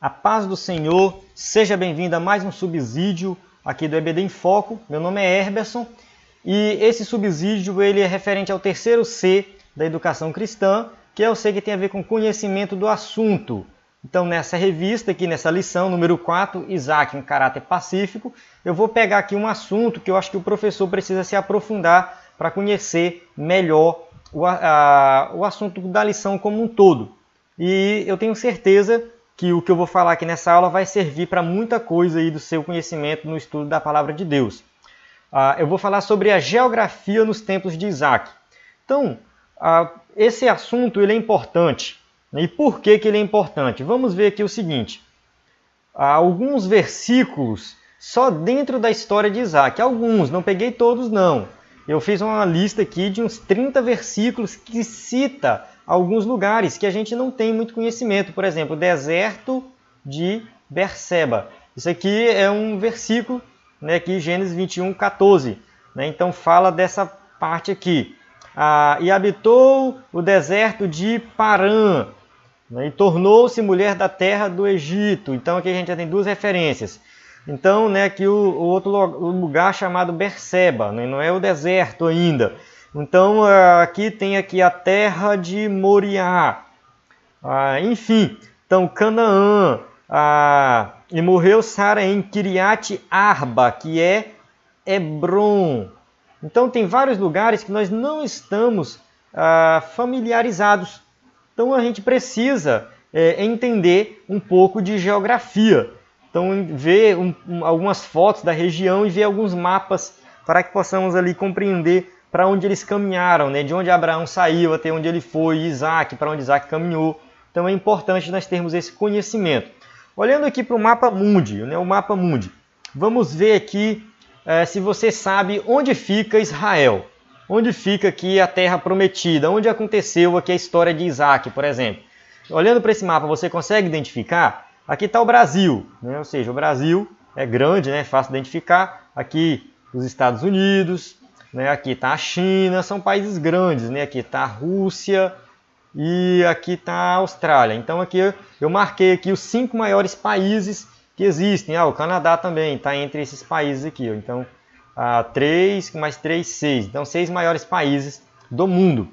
A paz do Senhor, seja bem-vindo a mais um subsídio aqui do EBD em Foco. Meu nome é Herberson e esse subsídio ele é referente ao terceiro C da educação cristã, que é o C que tem a ver com conhecimento do assunto. Então, nessa revista aqui, nessa lição número 4, Isaac, um caráter pacífico, eu vou pegar aqui um assunto que eu acho que o professor precisa se aprofundar para conhecer melhor o assunto da lição como um todo. E eu tenho certeza que o que eu vou falar aqui nessa aula vai servir para muita coisa aí do seu conhecimento no estudo da Palavra de Deus. Eu vou falar sobre a geografia nos tempos de Isaac. Então, esse assunto ele é importante. E por que ele é importante? Vamos ver aqui o seguinte. Alguns versículos só dentro da história de Isaac. Alguns, não peguei todos não. Eu fiz uma lista aqui de uns 30 versículos que cita alguns lugares que a gente não tem muito conhecimento. Por exemplo, o deserto de Berseba. Isso aqui é um versículo, né, aqui, Gênesis 21, 14. Né? Então fala dessa parte aqui. E habitou o deserto de Parã, né, e tornou-se mulher da terra do Egito. Então aqui a gente já tem duas referências. Então, né, aqui o outro lugar chamado Berseba, né, não é o deserto ainda. Então, aqui tem aqui a terra de Moriá. Enfim, então Canaã. E morreu Sara em Kiriat Arba, que é Hebron. Então, tem vários lugares que nós não estamos familiarizados. Então, a gente precisa entender um pouco de geografia. Então, ver algumas fotos da região e ver alguns mapas para que possamos ali compreender para onde eles caminharam, né? De onde Abraão saiu até onde ele foi, Isaac, para onde Isaac caminhou. Então, é importante nós termos esse conhecimento. Olhando aqui para o mapa mundi, né? O mapa mundi, vamos ver aqui se você sabe onde fica Israel. Onde fica aqui a terra prometida, onde aconteceu aqui a história de Isaac, por exemplo. Olhando para esse mapa, você consegue identificar? Aqui está o Brasil, né? Ou seja, o Brasil é grande, né? Fácil de identificar. Aqui os Estados Unidos, né? Aqui está a China, são países grandes, né? Aqui está a Rússia e aqui está a Austrália. Então aqui eu marquei aqui os 5 maiores países que existem. O Canadá também está entre esses países aqui. Então 3 mais 3, 6. Então 6 maiores países do mundo.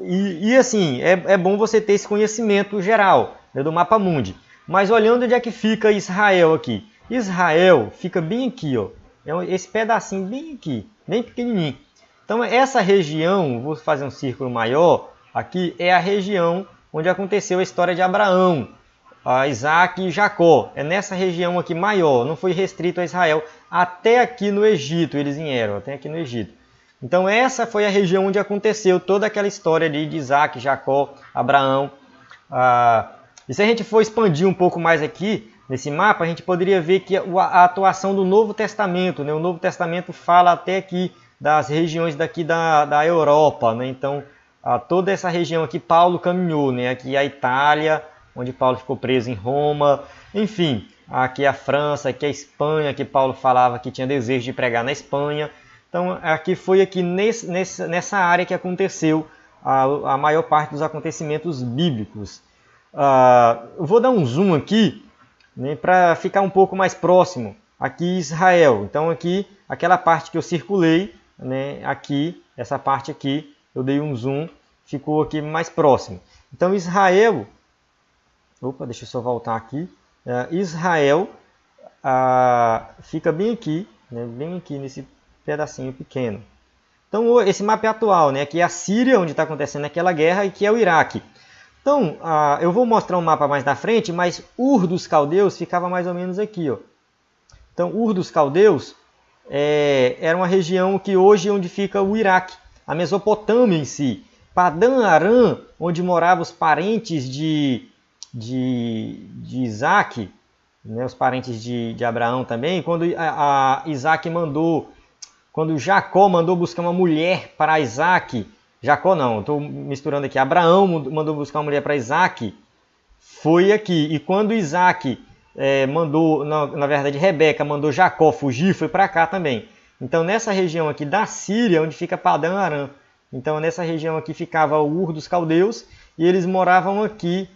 E assim, é bom você ter esse conhecimento geral, né, do mapa mundi. Mas olhando onde é que fica Israel aqui. Israel fica bem aqui, ó. Esse pedacinho bem aqui, bem pequenininho. Então essa região, vou fazer um círculo maior, aqui é a região onde aconteceu a história de Abraão, Isaac e Jacó. É nessa região aqui maior, não foi restrito a Israel. Até aqui no Egito eles vieram, até aqui no Egito. Então essa foi a região onde aconteceu toda aquela história de Isaac, Jacó, Abraão. E se a gente for expandir um pouco mais aqui, nesse mapa, a gente poderia ver que a atuação do Novo Testamento, né? O Novo Testamento fala até aqui das regiões daqui da Europa, né? Então, toda essa região aqui Paulo caminhou, né? Aqui a Itália, onde Paulo ficou preso em Roma, enfim, aqui a França, aqui a Espanha, que Paulo falava que tinha desejo de pregar na Espanha. Então, aqui foi aqui nessa área que aconteceu a maior parte dos acontecimentos bíblicos. Eu vou dar um zoom aqui, né, para ficar um pouco mais próximo. Aqui Israel. Então, aqui, aquela parte que eu circulei, né, aqui, essa parte aqui, eu dei um zoom, ficou aqui mais próximo. Então, Israel... Opa, deixa eu só voltar aqui. Israel fica bem aqui, né, bem aqui nesse pedacinho pequeno. Então, esse mapa é atual, né? Aqui é a Síria, onde está acontecendo aquela guerra, e aqui é o Iraque. Então, eu vou mostrar um mapa mais na frente, mas Ur dos Caldeus ficava mais ou menos aqui, ó. Então, Ur dos Caldeus era uma região que hoje é onde fica o Iraque, a Mesopotâmia em si. Padã Arã, onde moravam os parentes de Isaac, né, os parentes de Abraão também, quando quando Jacó mandou buscar uma mulher para Isaac, Jacó não, estou misturando aqui, Abraão mandou buscar uma mulher para Isaac, foi aqui. E quando Isaac mandou, na verdade Rebeca mandou Jacó fugir, foi para cá também. Então nessa região aqui da Síria, onde fica Padã Arã, então nessa região aqui ficava o Ur dos Caldeus, e eles moravam aqui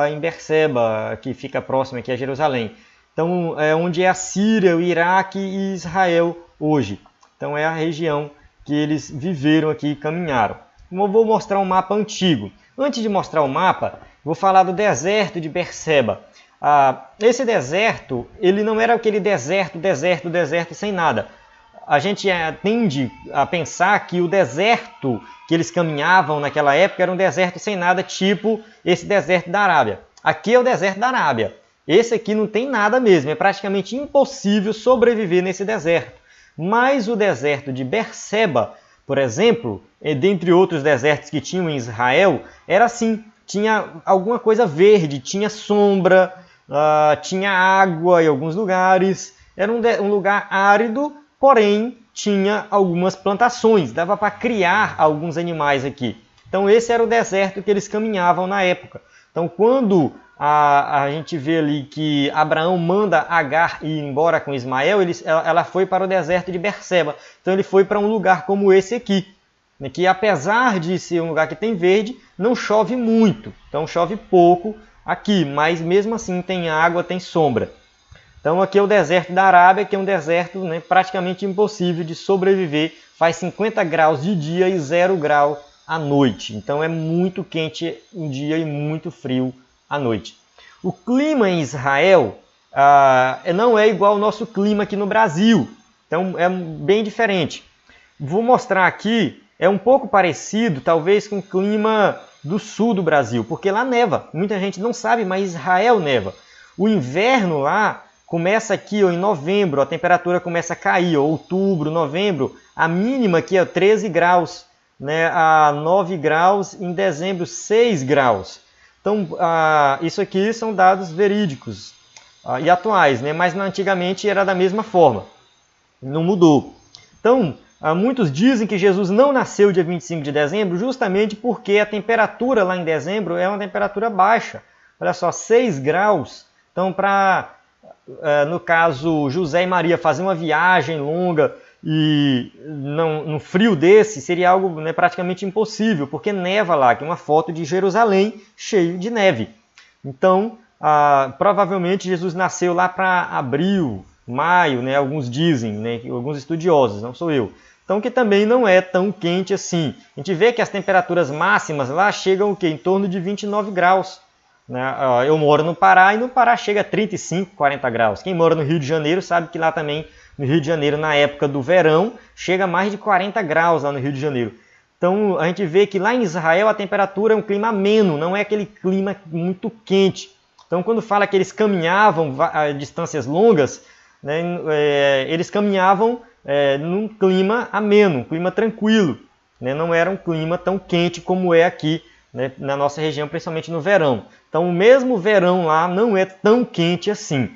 em Berseba, que fica próximo aqui a Jerusalém. Então, onde é a Síria, o Iraque e Israel hoje. Então, é a região que eles viveram aqui e caminharam. Eu vou mostrar um mapa antigo. Antes de mostrar o mapa, vou falar do deserto de Berseba. Esse deserto, ele não era aquele deserto sem nada. A gente tende a pensar que o deserto que eles caminhavam naquela época era um deserto sem nada, tipo esse deserto da Arábia. Aqui é o deserto da Arábia. Esse aqui não tem nada mesmo, é praticamente impossível sobreviver nesse deserto. Mas o deserto de Berseba, por exemplo, dentre outros desertos que tinham em Israel, era assim, tinha alguma coisa verde, tinha sombra, tinha água em alguns lugares, era um lugar árido, porém tinha algumas plantações, dava para criar alguns animais aqui. Então esse era o deserto que eles caminhavam na época. Então quando a gente vê ali que Abraão manda Agar ir embora com Ismael, ela foi para o deserto de Berseba. Então ele foi para um lugar como esse aqui, que apesar de ser um lugar que tem verde, não chove muito. Então chove pouco aqui, mas mesmo assim tem água, tem sombra. Então aqui é o deserto da Arábia, que é um deserto praticamente impossível de sobreviver. Faz 50 graus de dia e 0 grau à noite. Então é muito quente um dia e muito frio à noite. O clima em Israel não é igual ao nosso clima aqui no Brasil. Então é bem diferente. Vou mostrar aqui, é um pouco parecido talvez com o clima do sul do Brasil, porque lá neva. Muita gente não sabe, mas Israel neva. O inverno lá começa aqui em novembro, a temperatura começa a cair, outubro, novembro, a mínima aqui é 13 graus, a 9 graus, em dezembro 6 graus. Então, isso aqui são dados verídicos e atuais, mas antigamente era da mesma forma, não mudou. Então, muitos dizem que Jesus não nasceu dia 25 de dezembro justamente porque a temperatura lá em dezembro é uma temperatura baixa. Olha só, 6 graus. Então, no caso, José e Maria fazer uma viagem longa e num frio desse seria algo praticamente impossível, porque neva lá, que é uma foto de Jerusalém cheio de neve. Então, provavelmente Jesus nasceu lá para abril, maio, alguns dizem, alguns estudiosos, não sou eu. Então, que também não é tão quente assim. A gente vê que as temperaturas máximas lá chegam em torno de 29 graus. Eu moro no Pará e no Pará chega a 35, 40 graus. Quem mora no Rio de Janeiro sabe que lá também, no Rio de Janeiro, na época do verão, chega a mais de 40 graus lá no Rio de Janeiro. Então a gente vê que lá em Israel a temperatura é um clima ameno, não é aquele clima muito quente. Então quando fala que eles caminhavam a distâncias longas, eles caminhavam num clima ameno, um clima tranquilo. Não era um clima tão quente como é aqui, na nossa região, principalmente no verão. Então, o mesmo verão lá não é tão quente assim.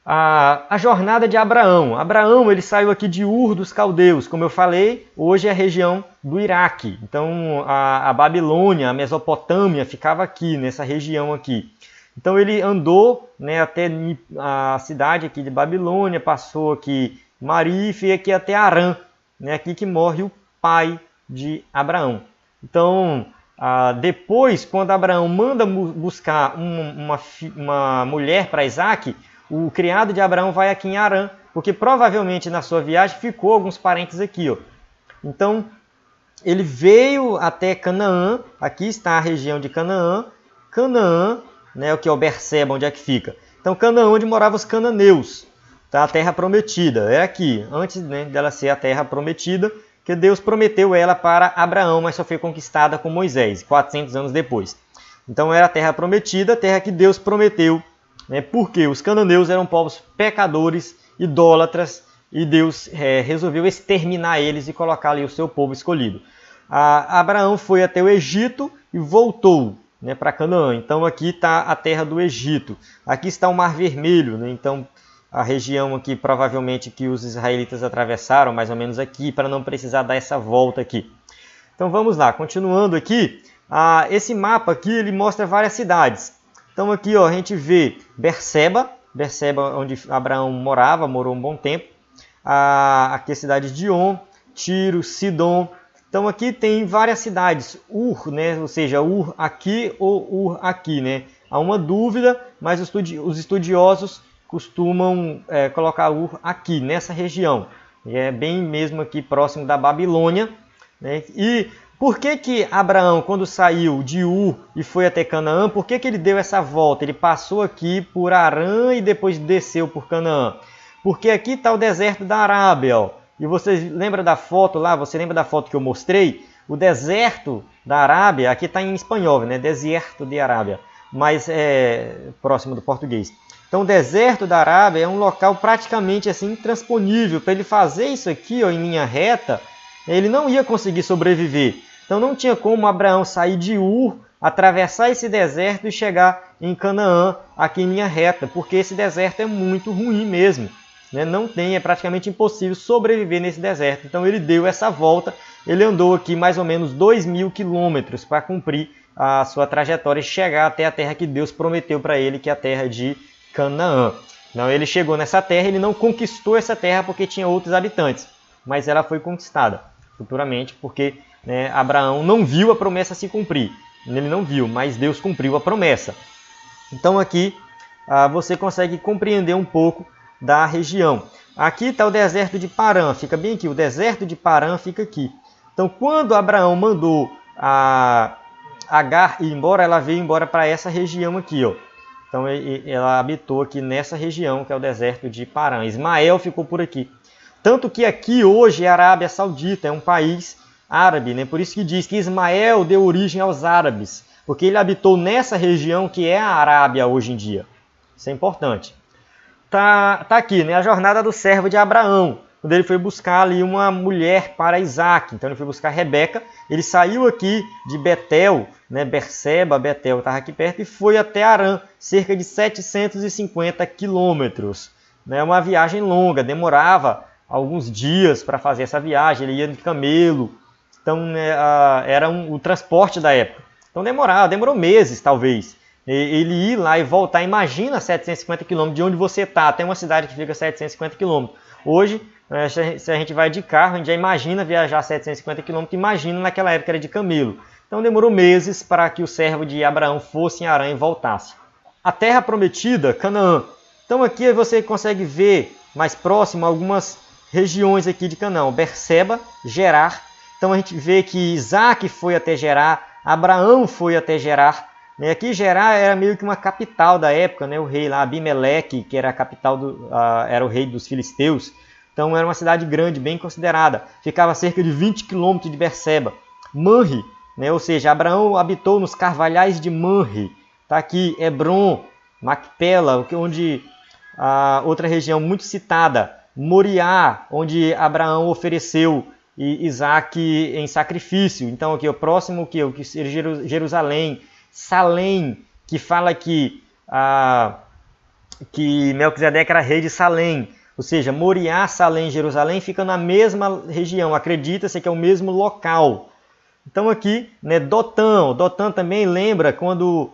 A jornada de Abraão. Abraão ele saiu aqui de Ur dos Caldeus. Como eu falei, hoje é a região do Iraque. Então, a Babilônia, a Mesopotâmia, ficava aqui, nessa região aqui. Então, ele andou até a cidade aqui de Babilônia, passou aqui Marife e aqui até Arã, aqui que morre o pai de Abraão. Então, depois, quando Abraão manda buscar uma mulher para Isaac, o criado de Abraão vai aqui em Arã, porque provavelmente na sua viagem ficou alguns parentes aqui. Então, ele veio até Canaã, aqui está a região de Canaã. Canaã, o que é o Berseba, onde é que fica? Então, Canaã, onde moravam os cananeus, a terra prometida, é aqui, antes dela ser a terra prometida, que Deus prometeu ela para Abraão, mas só foi conquistada com Moisés, 400 anos depois. Então era a terra prometida, a terra que Deus prometeu, porque os cananeus eram povos pecadores, idólatras, e Deus resolveu exterminar eles e colocar ali o seu povo escolhido. Abraão foi até o Egito e voltou para Canaã. Então aqui está a terra do Egito. Aqui está o Mar Vermelho, então a região aqui, provavelmente, que os israelitas atravessaram, mais ou menos aqui, para não precisar dar essa volta aqui. Então vamos lá, continuando aqui, esse mapa aqui ele mostra várias cidades. Então aqui a gente vê Berseba, onde Abraão morou um bom tempo. Aqui a cidade de On, Tiro, Sidom, Então aqui tem várias cidades, Ur, né? Ou seja, Ur aqui ou Ur aqui, né? Há uma dúvida, mas os estudiosos costumam colocar Ur aqui, nessa região. E é bem mesmo aqui próximo da Babilônia, né? E por que Abraão, quando saiu de Ur e foi até Canaã, por que ele deu essa volta? Ele passou aqui por Harã e depois desceu por Canaã. Porque aqui está o deserto da Arábia, ó. E você lembra da foto lá? Você lembra da foto que eu mostrei? O deserto da Arábia, aqui está em espanhol, né? Deserto de Arábia, mas é próximo do português. Então o deserto da Arábia é um local praticamente assim intransponível. Para ele fazer isso aqui, ó, em linha reta, ele não ia conseguir sobreviver. Então não tinha como Abraão sair de Ur, atravessar esse deserto e chegar em Canaã aqui em linha reta, porque esse deserto é muito ruim mesmo. Não tem, é praticamente impossível sobreviver nesse deserto. Então ele deu essa volta, ele andou aqui mais ou menos 2.000 quilômetros para cumprir a sua trajetória e chegar até a terra que Deus prometeu para ele, que é a terra de Canaã. Então ele chegou nessa terra, ele não conquistou essa terra porque tinha outros habitantes, mas ela foi conquistada futuramente porque Abraão não viu a promessa se cumprir. Ele não viu, mas Deus cumpriu a promessa. Então aqui você consegue compreender um pouco da região. Aqui está o deserto de Parã, fica bem aqui, o deserto de Parã fica aqui. Então quando Abraão mandou a Agar ir embora, ela veio embora para essa região aqui, ó. Então ela habitou aqui nessa região que é o deserto de Parã. Ismael ficou por aqui. Tanto que aqui hoje é a Arábia Saudita, é um país árabe, né? Por isso que diz que Ismael deu origem aos árabes, porque ele habitou nessa região que é a Arábia hoje em dia. Isso é importante. Tá aqui, né, a jornada do servo de Abraão, quando ele foi buscar ali uma mulher para Isaac. Então ele foi buscar Rebeca, ele saiu aqui de Betel, né, Berseba, Betel estava aqui perto, e foi até Harã, cerca de 750 quilômetros. Né, uma viagem longa, demorava alguns dias para fazer essa viagem, ele ia de camelo, então era o transporte da época. Então demorou meses talvez. Ele ir lá e voltar, imagina 750 km de onde você está, até uma cidade que fica 750 km. Hoje, se a gente vai de carro, a gente já imagina viajar 750 km, imagina naquela época era de camelo. Então demorou meses para que o servo de Abraão fosse em Harã e voltasse. A terra prometida, Canaã. Então aqui você consegue ver mais próximo algumas regiões aqui de Canaã, Berseba, Gerar. Então a gente vê que Isaac foi até Gerar, Abraão foi até Gerar. Aqui Gerar era meio que uma capital da época, né? O rei lá, Abimeleque, que era a capital era o rei dos filisteus. Então era uma cidade grande, bem considerada. Ficava a cerca de 20 quilômetros de Berseba. Manre, né? Ou seja, Abraão habitou nos carvalhais de Manre. Está aqui Hebron, Macpela, onde outra região muito citada, Moriá, onde Abraão ofereceu Isaac em sacrifício. Então aqui o próximo que Jerusalém, Salém, que fala que Melquisedeque era rei de Salém, ou seja, Moriá, Salém, Jerusalém fica na mesma região, acredita-se que é o mesmo local. Então aqui, né, Dotã também lembra quando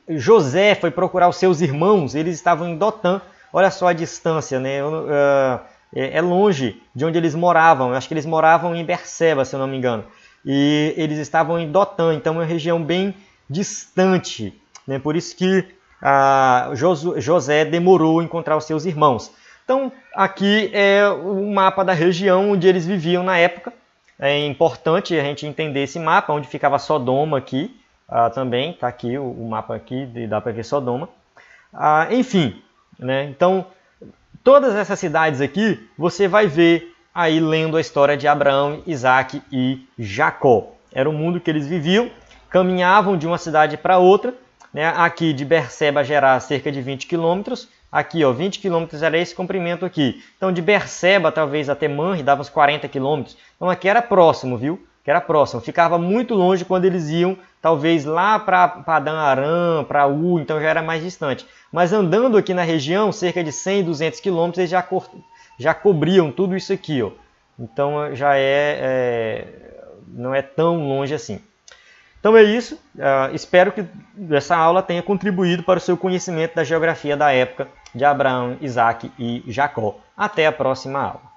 José foi procurar os seus irmãos, eles estavam em Dotã, olha só a distância, né? É longe de onde eles moravam, eu acho que eles moravam em Berseba, se eu não me engano, e eles estavam em Dotã, então é uma região bem distante, né? Por isso que José demorou a encontrar os seus irmãos. Então aqui é o mapa da região onde eles viviam na época. É importante a gente entender esse mapa, onde ficava Sodoma aqui, também está aqui o mapa aqui, dá para ver Sodoma. Enfim, né? Então todas essas cidades aqui você vai ver aí lendo a história de Abraão, Isaac e Jacó. Era o mundo que eles viviam. Caminhavam de uma cidade para outra, né? Aqui de Berseba a Gerar, cerca de 20 quilômetros. Aqui, ó, 20 quilômetros era esse comprimento aqui. Então, de Berseba, talvez até Manre, dava uns 40 quilômetros. Então, aqui era próximo, viu? Que era próximo. Ficava muito longe quando eles iam, talvez lá para Padã Arã, para U, então já era mais distante. Mas andando aqui na região, cerca de 100, 200 quilômetros, eles já cobriam tudo isso aqui, ó. Então, já não é tão longe assim. Então é isso, espero que essa aula tenha contribuído para o seu conhecimento da geografia da época de Abraão, Isaac e Jacó. Até a próxima aula.